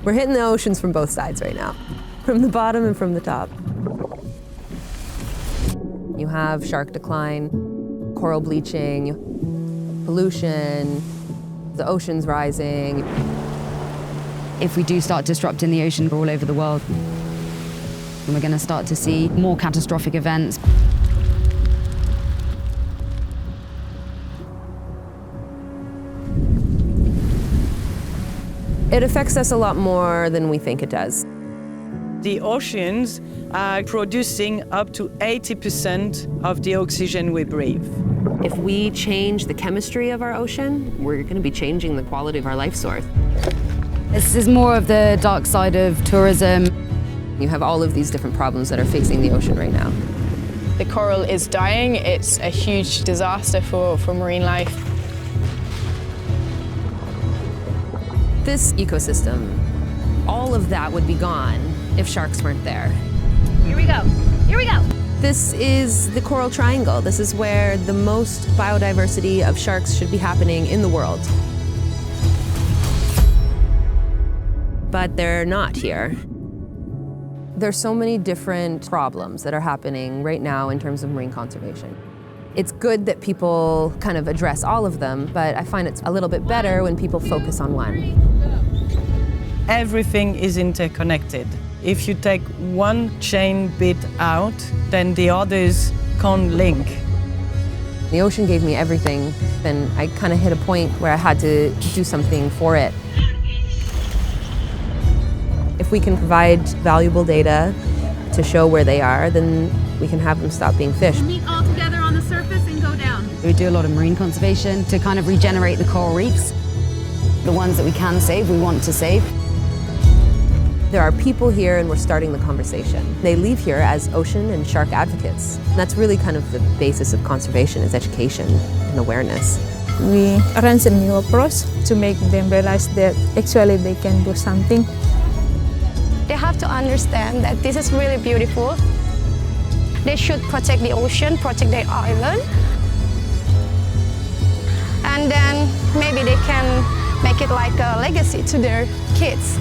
We're hitting the oceans from both sides right now, from the bottom and from the top. You have shark decline, coral bleaching, pollution, the oceans rising. If we do start disrupting the ocean all over the world, we're going to start to see more catastrophic events. It affects us a lot more than we think it does. The oceans are producing up to 80% of the oxygen we breathe. If we change the chemistry of our ocean, we're going to be changing the quality of our life source. This is more of the dark side of tourism. You have all of these different problems that are facing the ocean right now. The coral is dying. It's a huge disaster for marine life. This ecosystem, all of that would be gone if sharks weren't there. Here we go. Here we go. This is the Coral Triangle. This is where the most biodiversity of sharks should be happening in the world. But they're not here. There's so many different problems that are happening right now in terms of marine conservation. It's good that people kind of address all of them, but I find it's a little bit better when people focus on one. Everything is interconnected. If you take one chain bit out, then the others can't link. The ocean gave me everything, and I kind of hit a point where I had to do something for it. If we can provide valuable data to show where they are, then we can have them stop being fished. Meet all together on the surface and go down. We do a lot of marine conservation to kind of regenerate the coral reefs. The ones that we can save, we want to save. There are people here and we're starting the conversation. They leave here as ocean and shark advocates. And that's really kind of the basis of conservation, is education and awareness. We arrange a new approach to make them realize that actually they can do something. They have to understand that this is really beautiful. They should protect the ocean, protect their island. And then maybe they can make it like a legacy to their kids.